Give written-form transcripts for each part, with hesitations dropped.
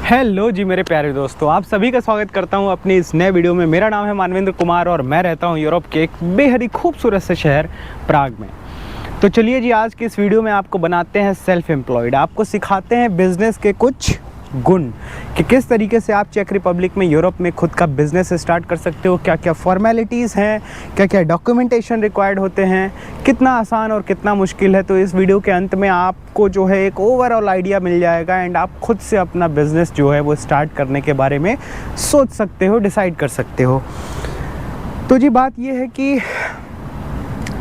Hello जी मेरे प्यारे दोस्तों, आप सभी का स्वागत करता हूं अपनी इस नए वीडियो में। मेरा नाम है मानवेंद्र कुमार और मैं रहता हूं यूरोप के एक बेहद ही खूबसूरत से शहर प्राग में। तो चलिए जी, आज की इस वीडियो में आपको बनाते हैं सेल्फ एम्प्लॉयड। आपको सिखाते हैं बिजनेस के कुछ गुण कि किस तरीके से आप चेक रिपब्लिक में, यूरोप में खुद का बिजनेस स्टार्ट कर सकते हो। क्या क्या फॉर्मेलिटीज़ हैं, क्या क्या डॉक्यूमेंटेशन रिक्वायर्ड होते हैं, कितना आसान और कितना मुश्किल है। तो इस वीडियो के अंत में आपको जो है एक ओवरऑल आइडिया मिल जाएगा एंड आप खुद से अपना बिजनेस जो है वो स्टार्ट करने के बारे में सोच सकते हो, डिसाइड कर सकते हो। तो जी बात ये है कि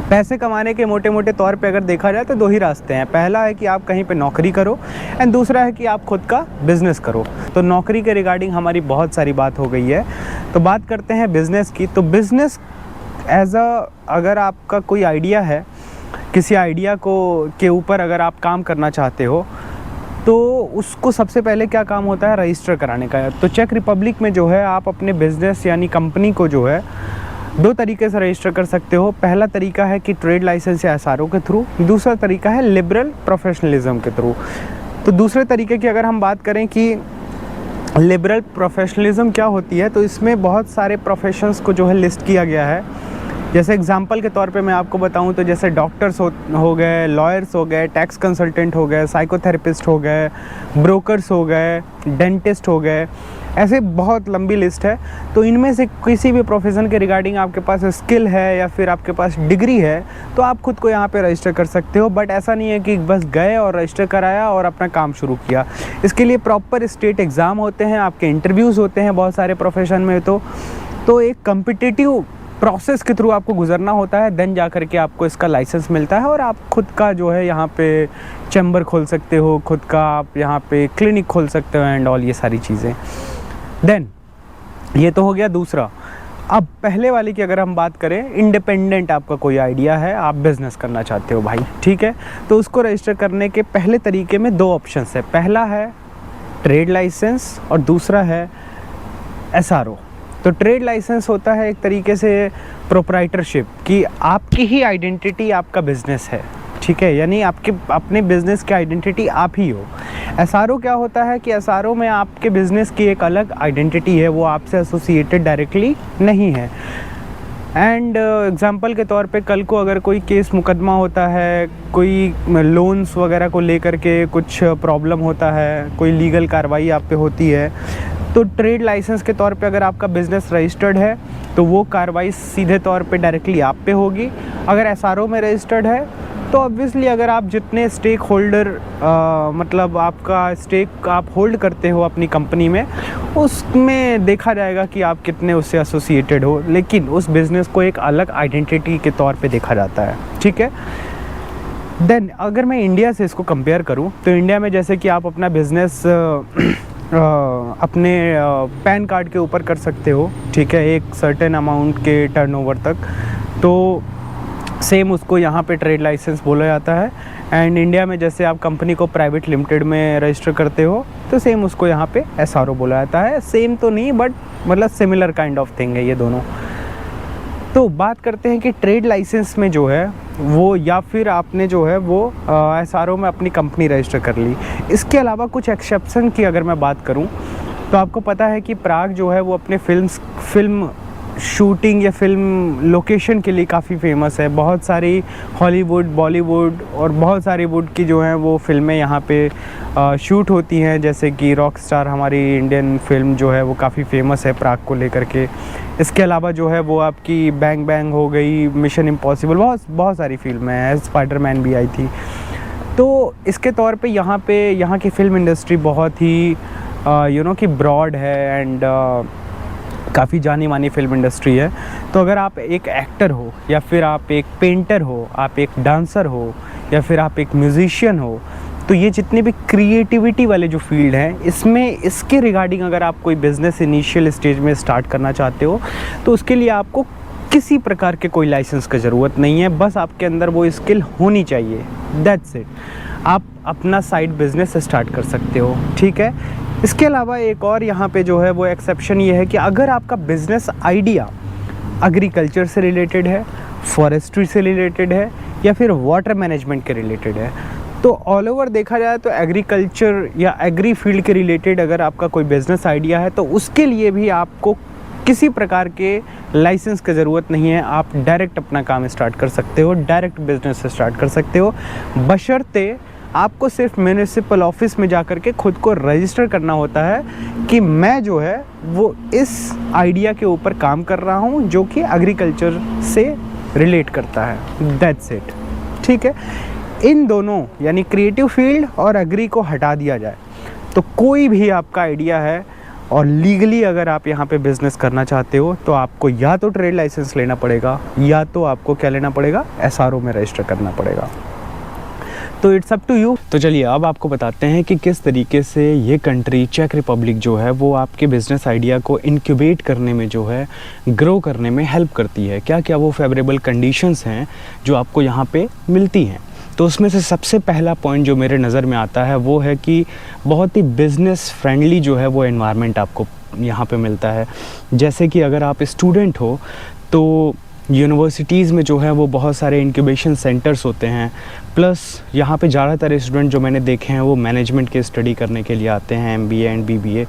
पैसे कमाने के मोटे मोटे तौर पे अगर देखा जाए तो दो ही रास्ते हैं। पहला है कि आप कहीं पे नौकरी करो एंड दूसरा है कि आप खुद का बिज़नेस करो। तो नौकरी के रिगार्डिंग हमारी बहुत सारी बात हो गई है, तो बात करते हैं बिज़नेस की। तो बिज़नेस अगर आपका कोई आइडिया है, किसी आइडिया के ऊपर अगर आप काम करना चाहते हो तो उसको सबसे पहले क्या काम होता है, रजिस्टर कराने का। तो चेक रिपब्लिक में जो है आप अपने बिज़नेस यानी कंपनी को जो है दो तरीके से रजिस्टर कर सकते हो। पहला तरीका है कि ट्रेड लाइसेंस या एसआरओ के थ्रू, दूसरा तरीका है लिबरल प्रोफेशनलिज्म के थ्रू। तो दूसरे तरीके की अगर हम बात करें कि लिबरल प्रोफेशनलिज्म क्या होती है, तो इसमें बहुत सारे प्रोफेशंस को जो है लिस्ट किया गया है। जैसे एग्जांपल के तौर पे मैं आपको बताऊं तो जैसे डॉक्टर्स हो गए, लॉयर्स हो गए, टैक्स कंसल्टेंट हो गए, साइकोथेरेपिस्ट हो गए, ब्रोकर्स हो गए, डेंटिस्ट हो गए, ऐसे बहुत लंबी लिस्ट है। तो इनमें से किसी भी प्रोफेशन के रिगार्डिंग आपके पास स्किल है या फिर आपके पास डिग्री है तो आप खुद को यहाँ पे रजिस्टर कर सकते हो। बट ऐसा नहीं है कि बस गए और रजिस्टर कराया और अपना काम शुरू किया। इसके लिए प्रॉपर स्टेट एग्ज़ाम होते हैं, आपके इंटरव्यूज़ होते हैं बहुत सारे प्रोफेशन में। तो एक कम्पिटिटिव प्रोसेस के थ्रू आपको गुजरना होता है, देन जा कर के आपको इसका लाइसेंस मिलता है और आप खुद का जो है यहाँ पे चैम्बर खोल सकते हो, खुद का आप यहाँ पे क्लिनिक खोल सकते हो एंड ऑल ये सारी चीज़ें। देन ये तो हो गया दूसरा। अब पहले वाले की अगर हम बात करें, इंडिपेंडेंट आपका कोई आइडिया है, आप बिज़नेस करना चाहते हो भाई, ठीक है। तो उसको रजिस्टर करने के पहले तरीके में दो ऑप्शंस है। पहला है ट्रेड लाइसेंस और दूसरा है एसआरओ। तो ट्रेड लाइसेंस होता है एक तरीके से प्रोप्राइटरशिप, कि आपकी ही आइडेंटिटी आपका बिज़नेस है, ठीक है, यानी आपके अपने बिज़नेस की आइडेंटिटी आप ही हो। एसआरओ क्या होता है कि एसआरओ में आपके बिज़नेस की एक अलग आइडेंटिटी है, वो आपसे एसोसिएटेड डायरेक्टली नहीं है। एंड एग्जांपल के तौर पे कल को अगर कोई केस मुकदमा होता है, कोई लोन्स वगैरह को लेकर के कुछ प्रॉब्लम होता है, कोई लीगल कार्रवाई आप पे होती है, तो ट्रेड लाइसेंस के तौर पे अगर आपका बिज़नेस रजिस्टर्ड है तो वो कार्रवाई सीधे तौर पे डायरेक्टली आप पे होगी। अगर एसआरओ में रजिस्टर्ड है तो ऑब्वियसली अगर आप जितने स्टेक होल्डर मतलब आपका स्टेक आप होल्ड करते हो अपनी कंपनी में, उसमें देखा जाएगा कि आप कितने उससे एसोसिएटेड हो, लेकिन उस बिज़नेस को एक अलग आइडेंटिटी के तौर पे देखा जाता है, ठीक है। देन अगर मैं इंडिया से इसको कंपेयर करूं तो इंडिया में जैसे कि आप अपना बिज़नेस अपने पैन कार्ड के ऊपर कर सकते हो, ठीक है, एक सर्टेन अमाउंट के टर्नओवर तक। तो सेम उसको यहाँ पे ट्रेड लाइसेंस बोला जाता है। एंड इंडिया में जैसे आप कंपनी को प्राइवेट लिमिटेड में रजिस्टर करते हो तो सेम उसको यहाँ पे एसआरओ बोला जाता है। सेम तो नहीं बट मतलब सिमिलर काइंड ऑफ थिंग है ये दोनों। तो बात करते हैं कि ट्रेड लाइसेंस में जो है वो, या फिर आपने जो है वो एसआरओ में अपनी कंपनी रजिस्टर कर ली। इसके अलावा कुछ एक्सेप्शन की अगर मैं बात करूं तो आपको पता है कि प्राग जो है वो अपने फिल्म शूटिंग या फिल्म लोकेशन के लिए काफ़ी फेमस है। बहुत सारी हॉलीवुड, बॉलीवुड और बहुत सारी वुड की जो हैं वो फिल्में यहाँ पे शूट होती हैं। जैसे कि रॉक स्टार हमारी इंडियन फिल्म जो है वो काफ़ी फेमस है प्राग को लेकर के। इसके अलावा जो है वो आपकी बैंग बैंग हो गई, मिशन इम्पॉसिबल, बहुत सारी फिल्में हैं, स्पाइडरमैन भी आई थी। तो इसके तौर पे यहाँ की फ़िल्म इंडस्ट्री बहुत ही कि ब्रॉड है एंड काफ़ी जानी मानी फिल्म इंडस्ट्री है। तो अगर आप एक एक्टर हो या फिर आप एक पेंटर हो, आप एक डांसर हो या फिर आप एक म्यूजिशियन हो, तो ये जितने भी क्रिएटिविटी वाले जो फील्ड हैं, इसमें इसके रिगार्डिंग अगर आप कोई बिज़नेस इनिशियल स्टेज में स्टार्ट करना चाहते हो तो उसके लिए आपको किसी प्रकार के कोई लाइसेंस की ज़रूरत नहीं है। बस आपके अंदर वो स्किल होनी चाहिए, दैट्स इट। आप अपना साइड बिज़नेस स्टार्ट कर सकते हो, ठीक है। इसके अलावा एक और यहाँ पे जो है वो एक्सेप्शन ये है कि अगर आपका बिज़नेस आइडिया एग्रीकल्चर से रिलेटेड है, फॉरेस्ट्री से रिलेटेड है या फिर वाटर मैनेजमेंट के रिलेटेड है, तो ऑल ओवर देखा जाए तो एग्रीकल्चर या एग्री फील्ड के रिलेटेड अगर आपका कोई बिज़नेस आइडिया है तो उसके लिए भी आपको किसी प्रकार के लाइसेंस की ज़रूरत नहीं है। आप डायरेक्ट अपना काम स्टार्ट कर सकते हो, डायरेक्ट बिजनेस स्टार्ट कर सकते हो, बशर्ते आपको सिर्फ म्यूनिसिपल ऑफिस में जाकर के खुद को रजिस्टर करना होता है कि मैं जो है वो इस आइडिया के ऊपर काम कर रहा हूँ जो कि एग्रीकल्चर से रिलेट करता है। That's it. ठीक है, इन दोनों यानी क्रिएटिव फील्ड और एग्री को हटा दिया जाए तो कोई भी आपका आइडिया है और लीगली अगर आप यहाँ पे बिज़नेस करना चाहते हो तो आपको या तो ट्रेड लाइसेंस लेना पड़ेगा या तो आपको क्या लेना पड़ेगा, SRO में रजिस्टर करना पड़ेगा। तो इट्स अप टू यू। तो चलिए अब आपको बताते हैं कि किस तरीके से ये कंट्री चेक रिपब्लिक जो है वो आपके बिज़नेस आइडिया को इनक्यूबेट करने में जो है ग्रो करने में हेल्प करती है। क्या क्या वो फेवरेबल कंडीशंस हैं जो आपको यहाँ पे मिलती हैं। तो उसमें से सबसे पहला पॉइंट जो मेरे नज़र में आता है वो है कि बहुत ही बिज़नेस फ्रेंडली जो है वो एनवायरनमेंट आपको यहाँ पे मिलता है। जैसे कि अगर आप स्टूडेंट हो तो यूनिवर्सिटीज़ में जो है वो बहुत सारे इंक्यूबेशन सेंटर्स होते हैं, प्लस यहाँ पे ज़्यादातर स्टूडेंट जो मैंने देखे हैं वो मैनेजमेंट के स्टडी करने के लिए आते हैं, MBA एंड BBA।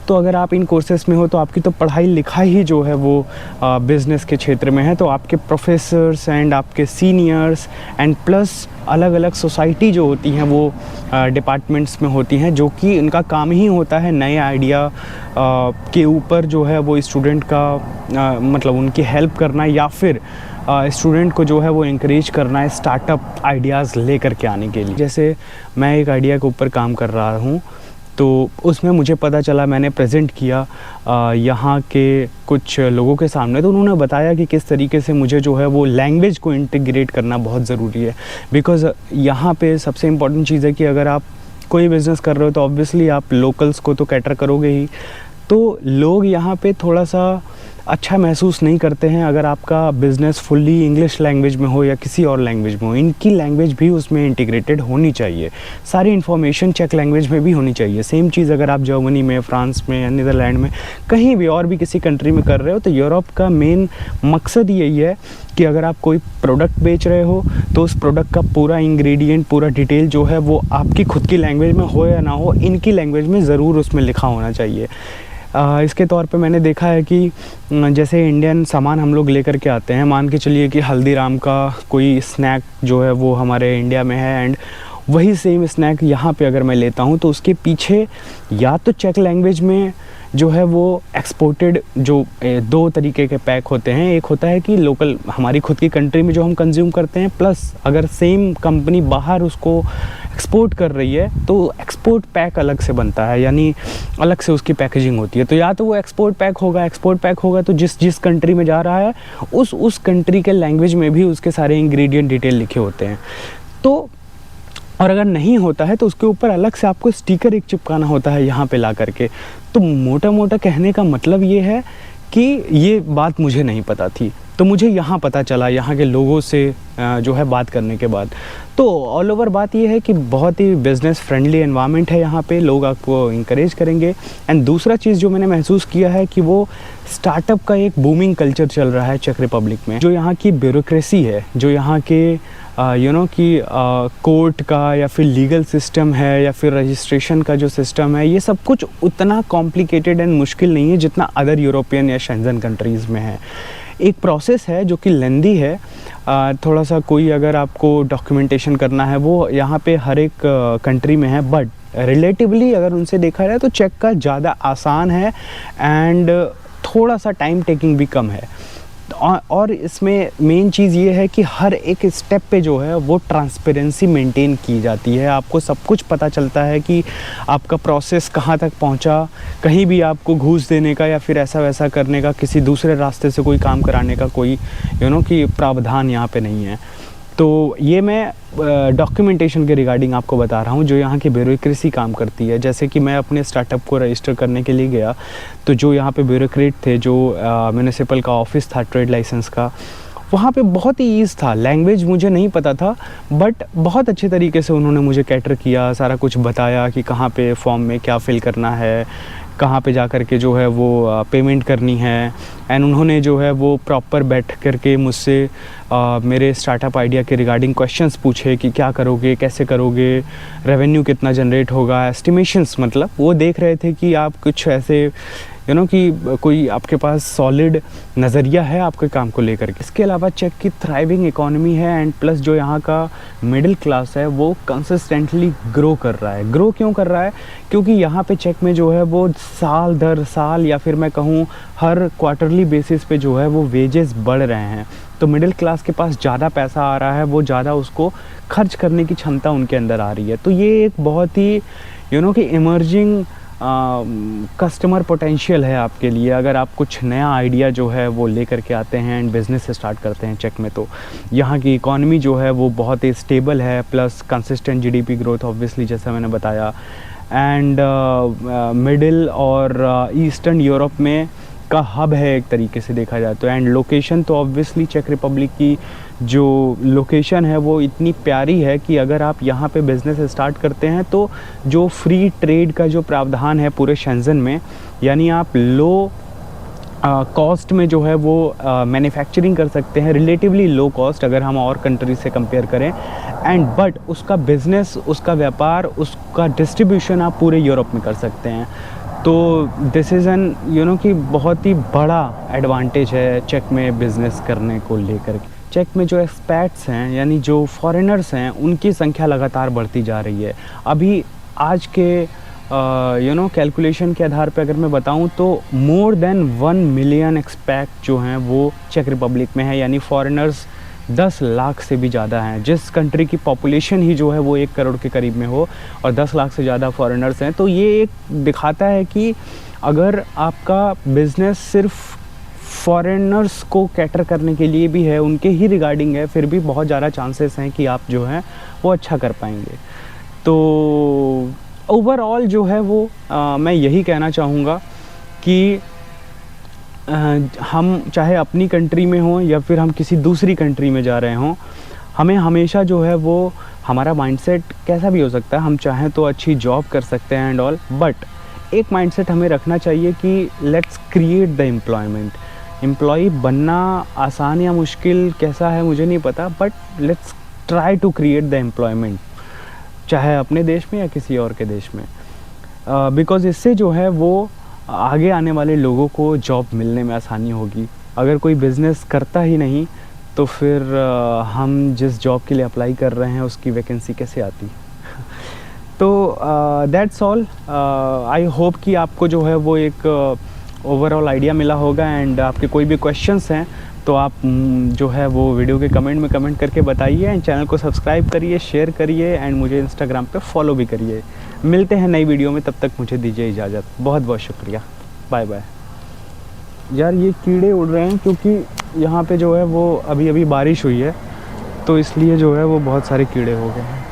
तो अगर आप इन कोर्सेस में हो तो आपकी तो पढ़ाई लिखाई ही जो है वो बिज़नेस के क्षेत्र में है। तो आपके प्रोफेसर्स एंड आपके सीनियर्स एंड प्लस अलग अलग सोसाइटी जो होती हैं वो डिपार्टमेंट्स में होती हैं जो कि उनका काम ही होता है नए आइडिया के ऊपर जो है वो स्टूडेंट का मतलब उनकी हेल्प करना या फिर स्टूडेंट को जो है वो इंकरेज करना है स्टार्टअप आइडियाज़ लेकर के आने के लिए। जैसे मैं एक आइडिया के ऊपर काम कर रहा हूँ तो उसमें मुझे पता चला, मैंने प्रेजेंट किया यहाँ के कुछ लोगों के सामने, तो उन्होंने बताया कि किस तरीके से मुझे जो है वो लैंग्वेज को इंटीग्रेट करना बहुत ज़रूरी है। बिकॉज़ यहाँ पे सबसे इम्पॉर्टेंट चीज़ है कि अगर आप कोई बिज़नेस कर रहे हो तो ऑब्वियसली आप लोकल्स को तो कैटर करोगे ही, तो लोग यहाँ पे थोड़ा सा अच्छा महसूस नहीं करते हैं अगर आपका बिज़नेस फुल्ली इंग्लिश लैंग्वेज में हो या किसी और लैंग्वेज में हो। इनकी लैंग्वेज भी उसमें इंटीग्रेटेड होनी चाहिए, सारी इन्फॉर्मेशन चेक लैंग्वेज में भी होनी चाहिए। सेम चीज़ अगर आप जर्मनी में, फ्रांस में या नीदरलैंड में कहीं भी और भी किसी कंट्री में कर रहे हो तो यूरोप का मेन मकसद यही है कि अगर आप कोई प्रोडक्ट बेच रहे हो तो उस प्रोडक्ट का पूरा इंग्रेडिएंट, पूरा डिटेल जो है वो आपकी खुद की लैंग्वेज में हो या ना हो, इनकी लैंग्वेज में ज़रूर उसमें लिखा होना चाहिए। इसके तौर पे मैंने देखा है कि जैसे इंडियन सामान हम लोग लेकर के आते हैं, मान के चलिए कि हल्दीराम का कोई स्नैक जो है वो हमारे इंडिया में है एंड वही सेम स्नैक यहाँ पे अगर मैं लेता हूँ तो उसके पीछे या तो चेक लैंग्वेज में जो है वो एक्सपोर्टेड जो दो तरीके के पैक होते हैं। एक होता है कि लोकल हमारी खुद की कंट्री में जो हम कंज्यूम करते हैं, प्लस अगर सेम कंपनी बाहर उसको एक्सपोर्ट कर रही है तो एक्सपोर्ट पैक अलग से बनता है, यानी अलग से उसकी पैकेजिंग होती है। तो या तो वो एक्सपोर्ट पैक होगा तो जिस कंट्री में जा रहा है उस कंट्री के लैंग्वेज में भी उसके सारे इंग्रेडिएंट डिटेल लिखे होते हैं। तो और अगर नहीं होता है तो उसके ऊपर अलग से आपको स्टिकर एक चिपकाना होता है यहाँ पे ला करके। तो मोटा मोटा कहने का मतलब ये है कि ये बात मुझे नहीं पता थी, तो मुझे यहाँ पता चला यहाँ के लोगों से जो है बात करने के बाद। तो ऑल ओवर बात ये है कि बहुत ही बिज़नेस फ्रेंडली एनवायरनमेंट है यहाँ पे, लोग आपको इंकरेज करेंगे। एंड दूसरा चीज़ जो मैंने महसूस किया है कि वो स्टार्टअप का एक बूमिंग कल्चर चल रहा है चेक रिपब्लिक में। जो यहाँ की ब्यूरोक्रेसी है, जो यहाँ के कि कोर्ट का या फिर लीगल सिस्टम है या फिर रजिस्ट्रेशन का जो सिस्टम है, ये सब कुछ उतना कॉम्प्लिकेटेड एंड मुश्किल नहीं है जितना अदर यूरोपियन या शेंजन कंट्रीज़ में है। एक प्रोसेस है जो कि लेंदी है, थोड़ा सा कोई अगर आपको डॉक्यूमेंटेशन करना है वो यहाँ पे हर एक कंट्री में है, बट रिलेटिवली अगर उनसे देखा जाए तो चेक का ज़्यादा आसान है एंड थोड़ा सा टाइम टेकिंग भी कम है। और इसमें मेन चीज़ ये है कि हर एक स्टेप पे जो है वो ट्रांसपेरेंसी मेंटेन की जाती है। आपको सब कुछ पता चलता है कि आपका प्रोसेस कहाँ तक पहुँचा, कहीं भी आपको घूस देने का या फिर ऐसा वैसा करने का, किसी दूसरे रास्ते से कोई काम कराने का कोई कि प्रावधान यहाँ पे नहीं है। तो ये मैं डॉक्यूमेंटेशन के रिगार्डिंग आपको बता रहा हूँ जो यहाँ की ब्यूरोक्रेसी काम करती है। जैसे कि मैं अपने स्टार्टअप को रजिस्टर करने के लिए गया तो जो यहाँ पे ब्यूरोक्रेट थे, जो म्यूनिसिपल का ऑफिस था ट्रेड लाइसेंस का, वहाँ पे बहुत ही ईज़ था। लैंग्वेज मुझे नहीं पता था बट बहुत अच्छे तरीके से उन्होंने मुझे कैटर किया, सारा कुछ बताया कि कहाँ पे फॉर्म में क्या फिल करना है, कहाँ पे जा कर के जो है वो पेमेंट करनी है। एंड उन्होंने जो है वो प्रॉपर बैठ करके मुझसे मेरे स्टार्टअप आइडिया के रिगार्डिंग क्वेश्चंस पूछे कि क्या करोगे, कैसे करोगे, रेवेन्यू कितना जनरेट होगा, एस्टिमेशंस, मतलब वो देख रहे थे कि आप कुछ ऐसे कि कोई आपके पास सॉलिड नज़रिया है आपके काम को लेकर के। इसके अलावा चेक की थ्राइविंग इकोनॉमी है एंड प्लस जो यहाँ का मिडिल क्लास है वो कंसिस्टेंटली ग्रो कर रहा है। ग्रो क्यों कर रहा है? क्योंकि यहाँ पे चेक में जो है वो साल दर साल या फिर मैं कहूँ हर क्वार्टरली बेसिस पे जो है वो वेजेस बढ़ रहे हैं। तो मिडिल क्लास के पास ज़्यादा पैसा आ रहा है, वो ज़्यादा उसको खर्च करने की क्षमता उनके अंदर आ रही है। तो ये एक बहुत ही कि इमर्जिंग कस्टमर पोटेंशियल है आपके लिए, अगर आप कुछ नया आइडिया जो है वो लेकर के आते हैं एंड बिज़नेस स्टार्ट करते हैं चेक में। तो यहाँ की इकॉनमी जो है वो बहुत ही स्टेबल है, plus consistent GDP growth obviously जैसा मैंने बताया। एंड मिडिल और ईस्टर्न यूरोप में का हब है एक तरीके से देखा जाए तो। एंड लोकेशन तो ऑब्वियसली चेक रिपब्लिक की जो लोकेशन है वो इतनी प्यारी है कि अगर आप यहाँ पे बिज़नेस स्टार्ट करते हैं तो जो फ्री ट्रेड का जो प्रावधान है पूरे शेंजन में, यानी आप लो कॉस्ट में जो है वो मैन्युफैक्चरिंग कर सकते हैं, रिलेटिवली लो कॉस्ट अगर हम और कंट्री से कंपेयर करें। एंड बट उसका बिज़नेस, उसका व्यापार, उसका डिस्ट्रीब्यूशन आप पूरे यूरोप में कर सकते हैं। तो दिस इज़ एन कि बहुत ही बड़ा एडवांटेज है चेक में बिज़नेस करने को लेकर के। चेक में जो एक्सपैट्स हैं यानी जो फॉरेनर्स हैं उनकी संख्या लगातार बढ़ती जा रही है। अभी आज के कैलकुलेशन के आधार पे अगर मैं बताऊं तो मोर देन 1 मिलियन एक्सपैट जो हैं वो चेक रिपब्लिक में है, यानी फॉरेनर्स 10 लाख से भी ज़्यादा हैं। जिस कंट्री की पॉपुलेशन ही जो है वो 1 करोड़ के करीब में हो और 10 लाख से ज़्यादा फॉरेनर्स हैं, तो ये एक दिखाता है कि अगर आपका बिज़नेस सिर्फ फॉरेनर्स को कैटर करने के लिए भी है, उनके ही रिगार्डिंग है, फिर भी बहुत ज़्यादा चांसेस हैं कि आप जो हैं वो अच्छा कर पाएंगे। तो ओवरऑल जो है वो मैं यही कहना चाहूँगा कि हम चाहे अपनी कंट्री में हों या फिर हम किसी दूसरी कंट्री में जा रहे हों, हमें हमेशा जो है वो हमारा माइंडसेट कैसा भी हो सकता है, हम चाहें तो अच्छी जॉब कर सकते हैं एंड ऑल, बट एक माइंडसेट हमें रखना चाहिए कि let's create the employment. Employee बनना आसान या मुश्किल कैसा है मुझे नहीं पता, but let's try to create the employment, चाहे अपने देश में या किसी और के देश में, बिकॉज़ इससे जो है वो आगे आने वाले लोगों को जॉब मिलने में आसानी होगी। अगर कोई बिज़नेस करता ही नहीं तो फिर हम जिस जॉब के लिए अप्लाई कर रहे हैं उसकी वैकेंसी कैसे आती। तो दैट्स ऑल। आई होप कि आपको जो है वो एक ओवरऑल आइडिया मिला होगा। एंड आपके कोई भी क्वेश्चंस हैं तो आप जो है वो वीडियो के कमेंट में कमेंट करके बताइए। एंड चैनल को सब्सक्राइब करिए, शेयर करिए एंड मुझे इंस्टाग्राम पे फॉलो भी करिए। मिलते हैं नई वीडियो में, तब तक मुझे दीजिए इजाज़त। बहुत बहुत शुक्रिया, बाय बाय। यार ये कीड़े उड़ रहे हैं क्योंकि यहाँ पे जो है वो अभी अभी बारिश हुई है, तो इसलिए जो है वो बहुत सारे कीड़े हो गए हैं।